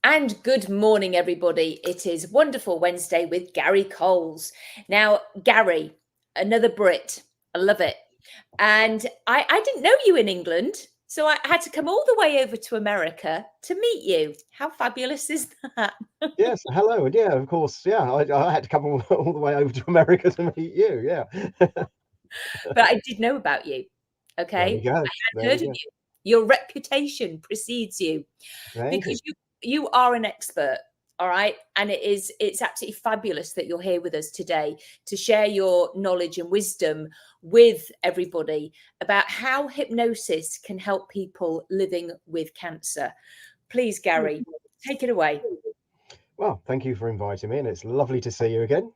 And good morning, everybody. It is Wonderful Wednesday with Gary Coles. Now, Gary, another Brit. I love it. And I didn't know you in England, so I had to come all the way over to America to meet you. How fabulous is that? Yes, hello, and yeah, of course, yeah, I had to come all the way over to America to meet you, yeah. But I did know about you. There we Okay. go, I there had we heard of go. you. Your reputation precedes you Thank you. because you are an expert. All right. And it's absolutely fabulous that you're here with us today to share your knowledge and wisdom with everybody about how hypnosis can help people living with cancer. Please, Gary, take it away. Well, thank you for inviting me, and it's lovely to see you again,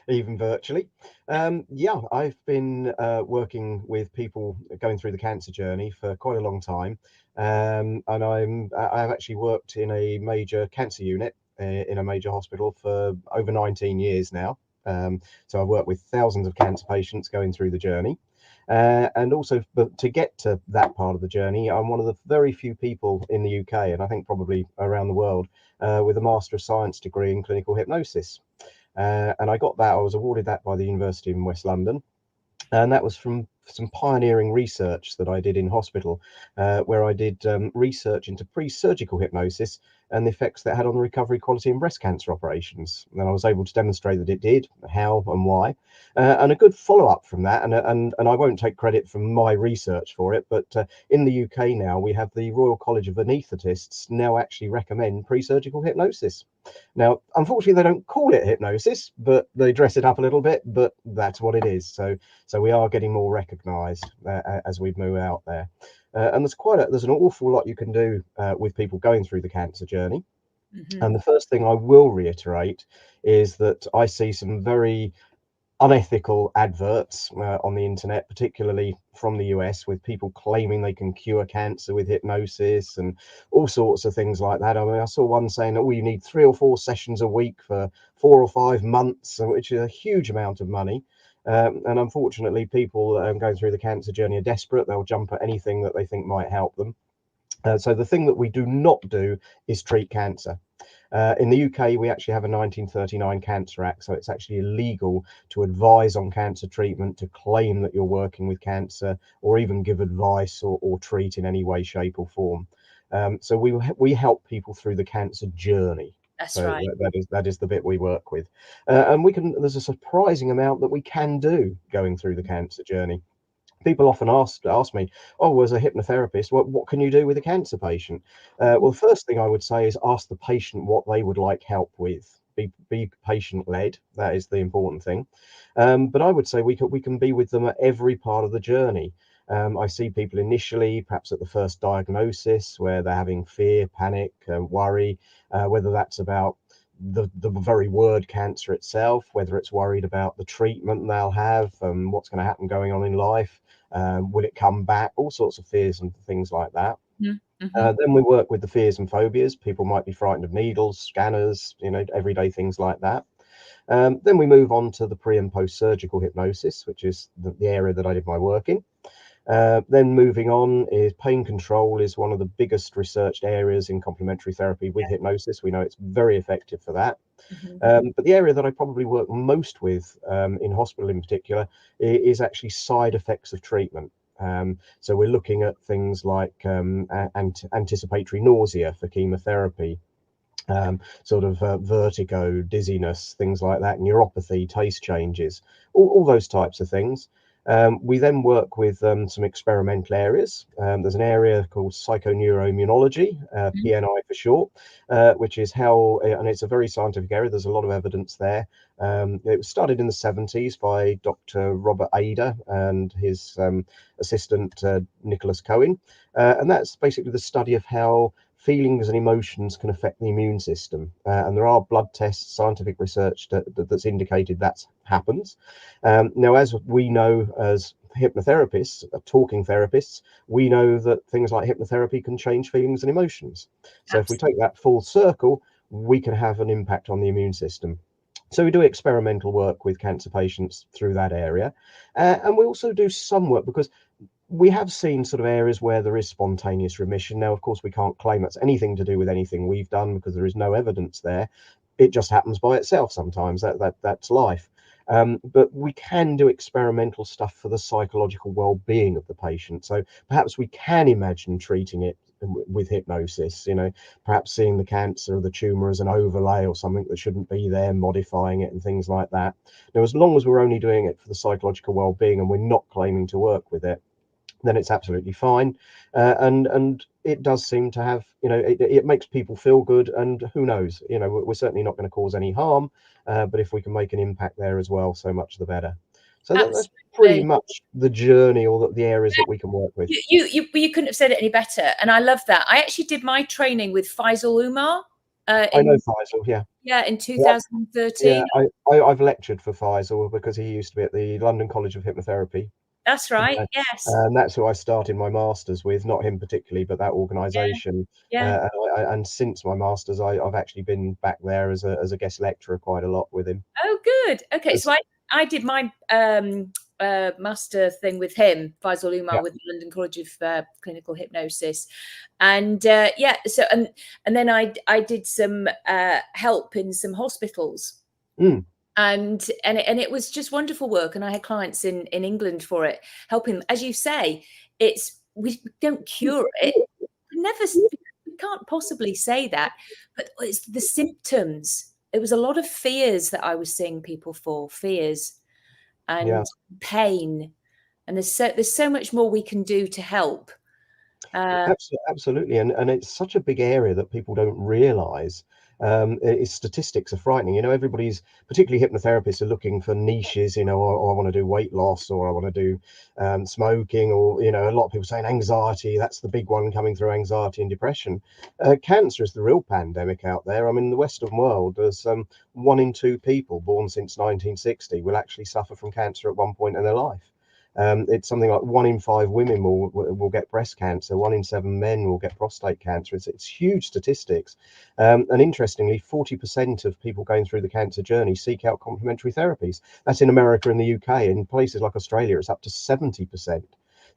even virtually. Yeah, I've been working with people going through the cancer journey for quite a long time, and I've actually worked in a major cancer unit in a major hospital for over 19 years now. So I've worked with thousands of cancer patients going through the journey. And also, but to get to that part of the journey, I'm one of the very few people in the UK, and I think probably around the world, with a Master of Science degree in clinical hypnosis. And I was awarded that by the University in West London. And that was from some pioneering research that I did in hospital, where I did research into pre-surgical hypnosis and the effects that had on the recovery quality in breast cancer operations. And I was able to demonstrate that it did, how and why, and a good follow-up from that. And I won't take credit for my research for it, but in the UK now we have the Royal College of Anaesthetists now actually recommend pre-surgical hypnosis. Now, unfortunately, they don't call it hypnosis, but they dress it up a little bit. But that's what it is. So we are getting more recognised as we move out there. And there's an awful lot you can do with people going through the cancer journey. Mhm. And the first thing I will reiterate is that I see some very unethical adverts on the internet, particularly from the US, with people claiming they can cure cancer with hypnosis and all sorts of things like that. I mean, I saw one saying that you need 3 or 4 sessions a week for 4 or 5 months, which is a huge amount of money. And unfortunately, people going through the cancer journey are desperate. They'll jump at anything that they think might help them. So the thing that we do not do is treat cancer. In the UK, we actually have a 1939 Cancer Act, so it's actually illegal to advise on cancer treatment, to claim that you're working with cancer, or even give advice or treat in any way, shape, or form. So we help people through the cancer journey. That's So right. that is the bit we work with, and there's a surprising amount that we can do going through the cancer journey. People often ask me, "Oh, as a hypnotherapist, what can you do with a cancer patient?" Well, the first thing I would say is ask the patient what they would like help with. Be patient led. That is the important thing. But I would say we can be with them at every part of the journey. I see people initially, perhaps at the first diagnosis, where they're having fear, panic, worry, whether that's about the very word cancer itself, whether it's worried about the treatment they'll have, what's going to happen going on in life, will it come back, all sorts of fears and things like that. Mm-hmm. Then we work with the fears and phobias. People might be frightened of needles, scanners, everyday things like that. Then we move on to the pre and post surgical hypnosis, which is the area that I did my work in. Then moving on is pain control is one of the biggest researched areas in complementary therapy with hypnosis. We know it's very effective for that. Hmm. But the area that I probably work most with in hospital in particular is actually side effects of treatment. So we're looking at things like anticipatory nausea for chemotherapy, sort of vertigo, dizziness, things like that, neuropathy, taste changes, all those types of things. We then work with some experimental areas. There's an area called psychoneuroimmunology, PNI for short, which is and it's a very scientific area. There's a lot of evidence there. It was started in the 70s by Dr. Robert Ada and his assistant, Nicholas Cohen. And that's basically the study of how feelings and emotions can affect the immune system. And there are blood tests, scientific research that's indicated that happens. Now, as we know as hypnotherapists, talking therapists, we know that things like hypnotherapy can change feelings and emotions. So if we take that full circle, we can have an impact on the immune system. So we do experimental work with cancer patients through that area. And we also do some work because We have seen sort of areas where there is spontaneous remission. Now, of course, we can't claim that's anything to do with anything we've done because there is no evidence there. It just happens by itself sometimes. That's life. But we can do experimental stuff for the psychological well-being of the patient. So perhaps we can imagine treating it with hypnosis, perhaps seeing the cancer or the tumor as an overlay or something that shouldn't be there, modifying it and things like that. Now, as long as we're only doing it for the psychological well-being and we're not claiming to work with it, then it's absolutely fine. And it does seem to have, it makes people feel good. And who knows, we're certainly not going to cause any harm. But if we can make an impact there as well, so much the better. So that's pretty Absolutely. much the journey, or the areas that we can work with. You couldn't have said it any better, and I love that. I actually did my training with Faisal Umar. I know Faisal, yeah. Yeah, in 2013. Yeah, I've lectured for Faisal because he used to be at the London College of Hypnotherapy. That's right. Yes. And that's who I started my masters with, not him particularly, but that organisation. Yeah. And since my masters, I've actually been back there as a guest lecturer quite a lot with him. Oh, good. Okay, so I did my master thing with him, Faisal Umar, with the London College of Clinical Hypnosis, and so and then I did some help in some hospitals. And it was just wonderful work, and I had clients in England for it, helping them. As you say, we don't cure it. We can't possibly say that, but it's the symptoms. It was a lot of fears that I was seeing people for, fears and pain, and there's so much more we can do to help. Absolutely, and it's such a big area that people don't realise. Statistics are frightening. Everybody's, particularly hypnotherapists, are looking for niches. I want to do weight loss, or I want to do smoking, or a lot of people saying anxiety. That's the big one coming through, anxiety and depression. Cancer is the real pandemic out there. I mean, in the Western world, there's 1 in 2 people born since 1960 will actually suffer from cancer at one point in their life. It's something like 1 in 5 women will get breast cancer, 1 in 7 men will get prostate cancer. It's huge statistics. And interestingly, 40% of people going through the cancer journey seek out complementary therapies. That's in America and the UK. In places like Australia, it's up to 70%.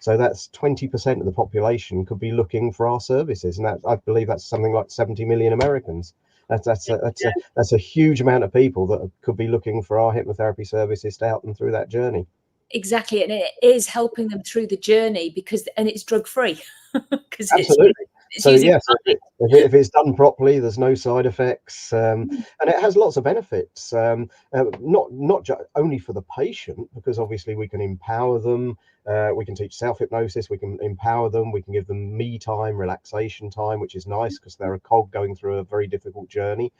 So that's 20% of the population could be looking for our services, and I believe that's something like 70 million Americans. That's a huge amount of people that could be looking for our hypnotherapy services to help them through that journey. Exactly, and it is helping them through the journey and it's drug free. Absolutely. So yes, if it's done properly, there's no side effects, and it has lots of benefits. Not only for the patient, because obviously we can empower them. We can teach self-hypnosis. We can empower them. We can give them me time, relaxation time, which is nice because they're a cog going through a very difficult journey.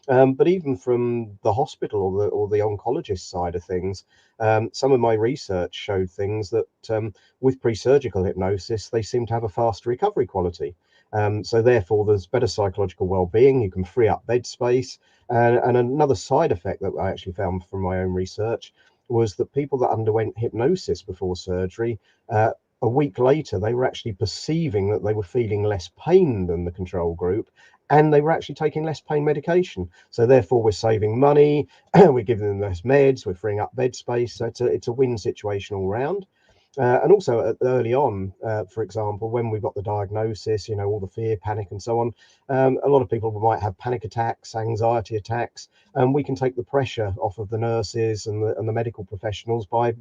But even from the hospital or the oncologist side of things, some of my research showed things that with pre-surgical hypnosis, they seem to have a faster recovery quality. So therefore, there's better psychological well-being. You can free up bed space. And another side effect that I actually found from my own research was that people that underwent hypnosis before surgery, a week later, they were actually perceiving that they were feeling less pain than the control group, and they were actually taking less pain medication. So therefore, we're saving money, we're giving them less meds, we're freeing up bed space. So it's a win situation all round. And also early on, for example, when we've got the diagnosis, all the fear, panic, and so on, a lot of people might have panic attacks, anxiety attacks, and we can take the pressure off of the nurses and the medical professionals by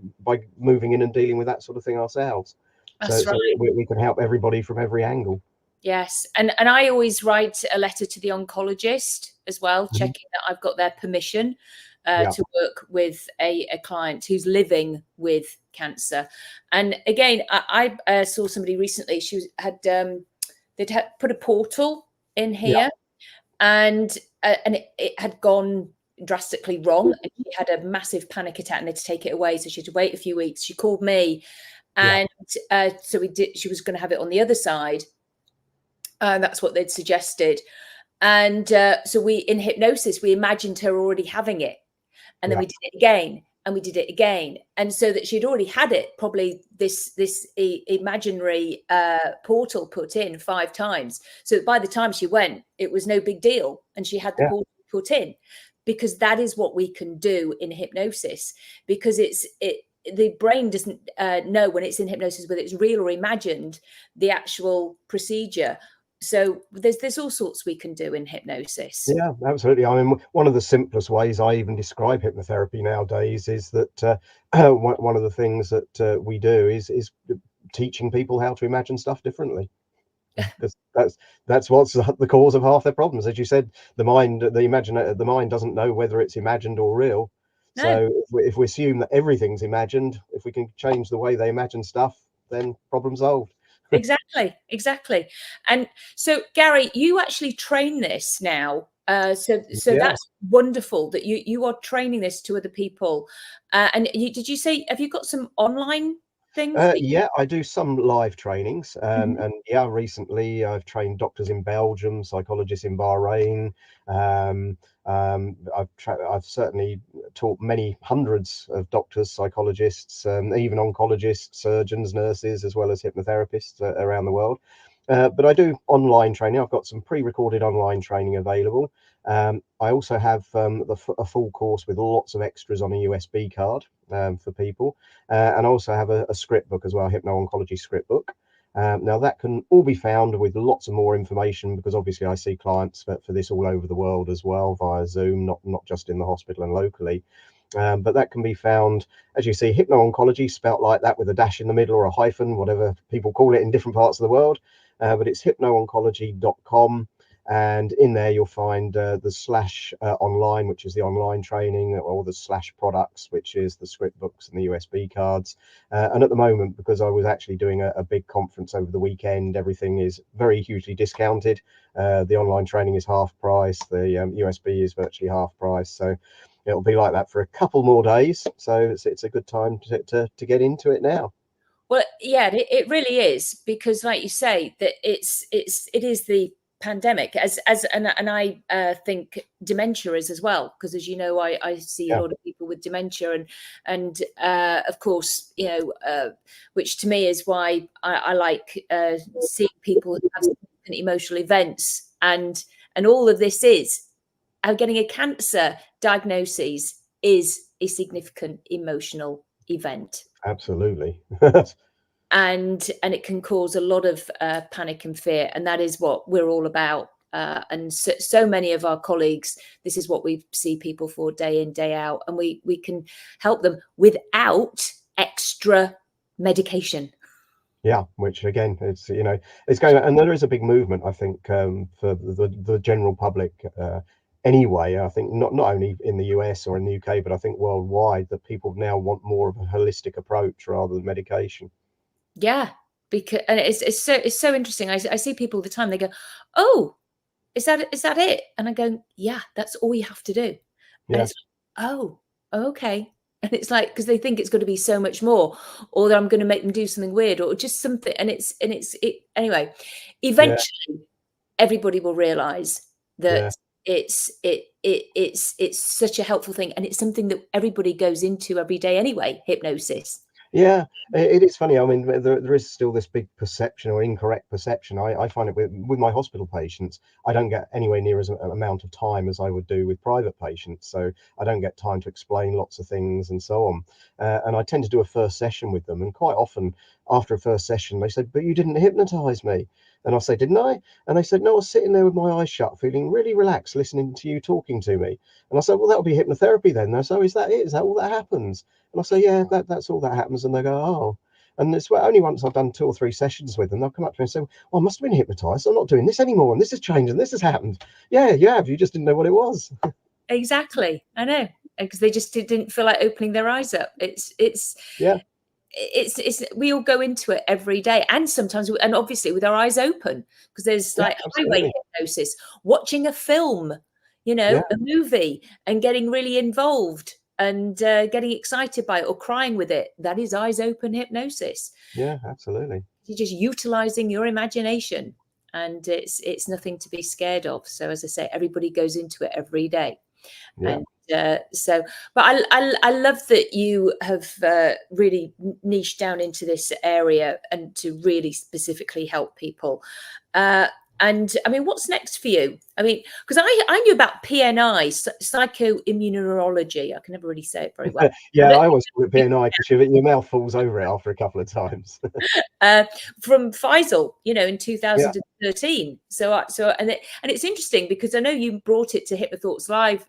moving in and dealing with that sort of thing ourselves. That's right. So we can help everybody from every angle. Yes, and I always write a letter to the oncologist as well, checking that I've got their permission to work with a client who's living with cancer. And again, I saw somebody recently. They'd put a portal in here, and it had gone drastically wrong, and she had a massive panic attack, and they had to take it away. So she had to wait a few weeks. She called me, and so we did. She was going to have it on the other side. That's what they'd suggested. And so in hypnosis, we imagined her already having it. And then we did it again, and we did it again. And so that she'd already had it, probably this imaginary portal put in 5 times. So by the time she went, it was no big deal. And she had the portal put in, because that is what we can do in hypnosis, because the brain doesn't know when it's in hypnosis whether it's real or imagined, the actual procedure. So there's all sorts we can do in hypnosis. Yeah, absolutely. I mean, one of the simplest ways I even describe hypnotherapy nowadays is that one of the things that we do is teaching people how to imagine stuff differently, because that's what's the cause of half their problems. As you said, the mind doesn't know whether it's imagined or real. No. So if we assume that everything's imagined, if we can change the way they imagine stuff, then problem solved. Exactly. And so, Gary, you actually train this now. So Yeah. that's wonderful that you are training this to other people. And did you say, have you got some online things? Yeah, I do some live trainings, Mhm. and yeah, recently I've trained doctors in Belgium, psychologists in Bahrain. Um, I've certainly taught many hundreds of doctors, psychologists, even oncologists, surgeons, nurses, as well as hypnotherapists around the world. But I do online training. I've got some pre-recorded online training available. I also have a full course with lots of extras on a USB card for people. And I also have a script book as well, hypno-oncology script book. Now that can all be found with lots of more information, because obviously I see clients for this all over the world as well via Zoom, not just in the hospital and locally. But that can be found, as you see, hypno-oncology spelt like that with a dash in the middle or a hyphen, whatever people call it in different parts of the world. But it's hypnooncology.com. And in there you'll find the slash online, which is the online training, or the slash products, which is the script books and the USB cards. And at the moment, because I was actually doing a big conference over the weekend, everything is very hugely discounted. The online training is half price. The USB is virtually half price. So it'll be like that for a couple more days. So it's a good time to get into it now. Well, yeah, it really is, because, like you say, that it is the pandemic and I think dementia is as well, because, as you know, I see a Yeah, lot of people with dementia, and of course, you know, which to me is why I like seeing people who have significant emotional events, and all of this is getting a cancer diagnosis is a significant emotional event, absolutely. and it can cause a lot of panic and fear, and that is what we're all about. And so many of our colleagues, this is what we see people for day in, day out, and we can help them without extra medication. Yeah, which again, it's going, and there is a big movement, I think, for the general public. Anyway, I think not only in the US or in the UK, but I think worldwide, that people now want more of a holistic approach rather than medication. Yeah, because, and it's so interesting. I see people all the time. They go, "Oh, is that it?" And I go, "Yeah, that's all you have to do." And Yeah, it's like, "Oh, okay." And it's like, because they think it's going to be so much more, or that I'm going to make them do something weird, or just something. And it's anyway. yeah, Eventually, everybody will realize that yeah. it's such a helpful thing, and it's something that everybody goes into every day anyway. Hypnosis. Yeah, it is funny. I mean, there is still this big perception or incorrect perception. I find it with my hospital patients, I don't get anywhere near as an amount of time as I would do with private patients. So I don't get time to explain lots of things and so on. And I tend to do a first session with them. And quite often after a first session, they said, "But you didn't hypnotize me." And I say, "Didn't I?" And they said, "No, I was sitting there with my eyes shut, feeling really relaxed, listening to you talking to me." And I said, "Well, that'll be hypnotherapy then." They say, "Oh, is that it? Is that all that happens?" And I say, "Yeah, that's all that happens." And they go, "Oh." And it's only once I've done 2 or 3 sessions with them, they'll come up to me and say, "Well, I must have been hypnotized. I'm not doing this anymore. And this has changed and this has happened." Yeah, you have. You just didn't know what it was. Exactly, I know, because they just didn't feel like opening their eyes up. Yeah, It's we all go into it every day, and sometimes, and obviously with our eyes open, because there's yeah, like highway absolutely. hypnosis, watching a film, Yeah, a movie, and getting really involved and getting excited by it or crying with it. That is eyes open hypnosis. yeah, absolutely. You're just utilizing your imagination, and it's nothing to be scared of. So, as I say, everybody goes into it every day. Yeah, And so, but I love that you have really niched down into this area and to really specifically help people. And I mean, what's next for you? I mean, because I knew about PNI, psychoimmunology. I can never really say it very well. Yeah, But I always call it BNI because your mouth falls over it after a couple of times. from Faisal, in Yeah. 2013. And it's interesting because I know you brought it to HypnoThoughts Live.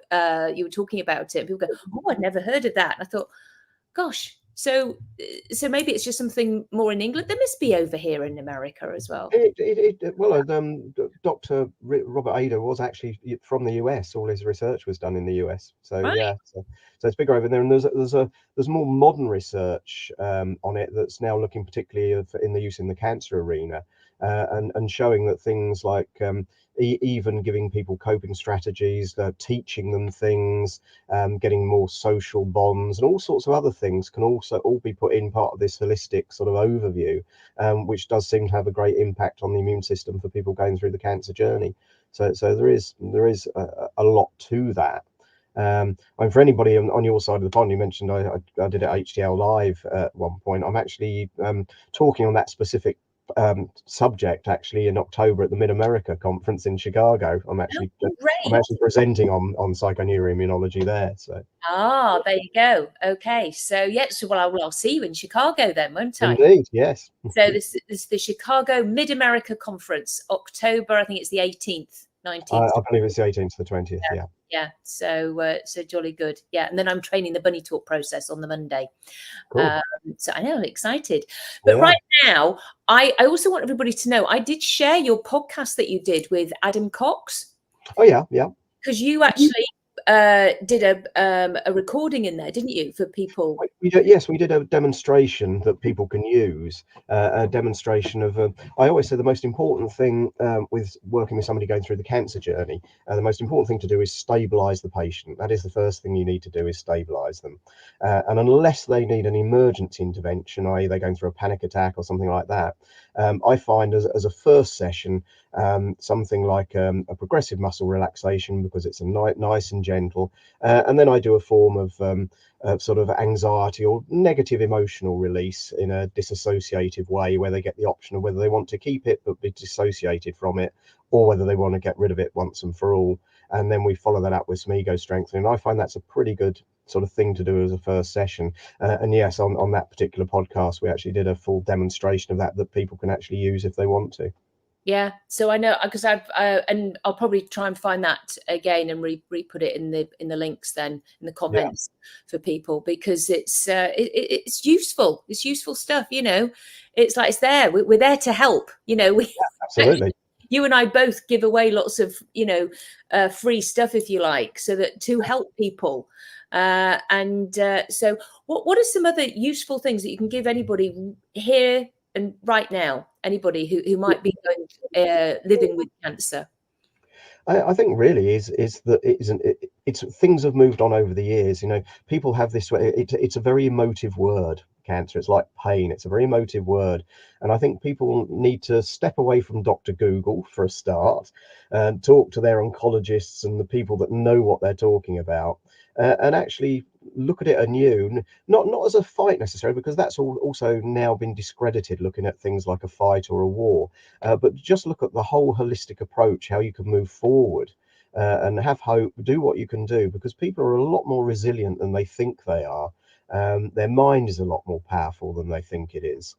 You were talking about it, and people go, "Oh, I'd never heard of that." And I thought, gosh, so maybe it's just something more in England. There must be over here in America as well. Well, Dr. Robert Ada was actually from the US. All his research was done in the US. So Right. yeah, so it's bigger over there. And there's more modern research on it that's now looking particularly in the use in the cancer arena, and showing that things like even giving people coping strategies, teaching them things, getting more social bonds, and all sorts of other things can also all be put in part of this holistic sort of overview, which does seem to have a great impact on the immune system for people going through the cancer journey. So there is a lot to that. And for anybody on your side of the pond, you mentioned I did it HDL Live at one point. I'm actually talking on that specific subject actually in October at the Mid America conference in Chicago. I'm actually Great. presenting on psychoneuroimmunology there. So There you go. Okay, so yes, well, I'll see you in Chicago then, won't I? indeed, yes. So this is the Chicago Mid America Conference, October. I think it's the 18th, 19th. I believe it's the 18th to the 20th. Yeah. Yeah. So jolly good. Yeah. And then I'm training the bunny talk process on the Monday. Cool. So I know I'm excited. But Yeah. right now, I also want everybody to know I did share your podcast that you did with Adam Cox. Oh yeah, yeah. Because you actually did a recording in there, didn't you, for people? Yes, we did a demonstration that people can use, a demonstration of, I always say the most important thing with working with somebody going through the cancer journey, the most important thing to do is stabilize the patient. That is the first thing you need to do, is stabilize them. And unless they need an emergency intervention, i.e. they're going through a panic attack or something like that, I find as a first session, something like a progressive muscle relaxation, because it's a nice and gentle, and then I do a form of sort of anxiety or negative emotional release in a disassociative way, where they get the option of whether they want to keep it but be dissociated from it, or whether they want to get rid of it once and for all. And then we follow that up with some ego strengthening. I find that's a pretty good sort of thing to do as a first session. And yes, on that particular podcast, we actually did a full demonstration of that people can actually use if they want to. Yeah, so I know, because and I'll probably try and find that again and re-put it in the links then in the comments for people, because it's useful. It's useful stuff. It's like it's there. We're there to help. Absolutely. You and I both give away lots of free stuff, if you like, so that to help people. So what are some other useful things that you can give anybody here and right now, anybody who might be living with cancer? I think really is that it's things have moved on over the years. People have this way. It's a very emotive word, cancer. It's like pain. It's a very emotive word, and I think people need to step away from Dr. Google for a start, and talk to their oncologists and the people that know what they're talking about, and actually look at it anew, not as a fight necessarily, because that's also now been discredited, looking at things like a fight or a war, but just look at the whole holistic approach, how you can move forward, and have hope, do what you can do, because people are a lot more resilient than they think they are. Their mind is a lot more powerful than they think it is.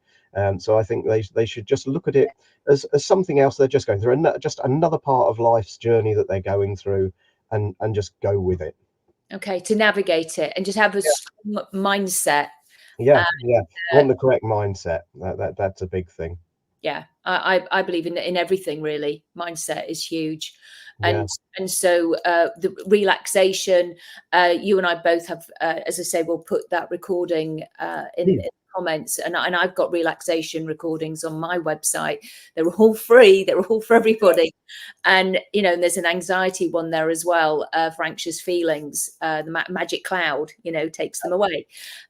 So I think they should just look at it as something else they're just going through, and just another part of life's journey that they're going through, and just go with it. Okay, to navigate it and just have a strong mindset. Yeah. Want the correct mindset. That's a big thing. Yeah, I believe in everything really. Mindset is huge. And so the relaxation, you and I both have, as I say, we'll put that recording in the comments, and I've got relaxation recordings on my website. They're all free. They're all for everybody. And and there's an anxiety one there as well, for anxious feelings. The magic cloud, takes them away,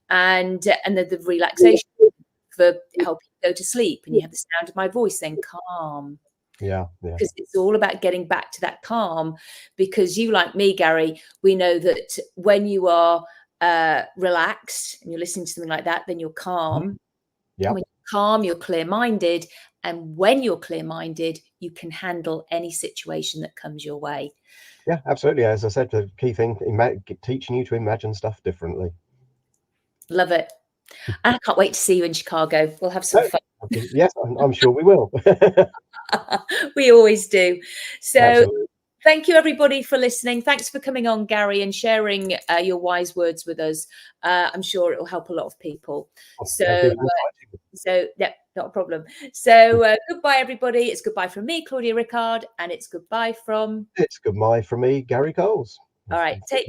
and the relaxation for helping you go to sleep, and you have the sound of my voice saying calm. Because it's all about getting back to that calm, because you, like me, Gary, we know that when you are relaxed and you're listening to something like that, then you're calm. When you're calm, you're clear-minded, and when you're clear-minded, you can handle any situation that comes your way. Yeah, absolutely. As I said, the key thing, teaching you to imagine stuff differently. Love it. And I can't wait to see you in Chicago. We'll have some Oh, fun. yes, I'm sure we will. We always do. So Absolutely. thank you, everybody, for listening. Thanks for coming on, Gary, and sharing your wise words with us. I'm sure it will help a lot of people. Thank you for inviting me. Yeah, not a problem. So goodbye, everybody. It's goodbye from me, Claudia Rickard, and it's goodbye from... It's goodbye from me, Gary Coles. All right, take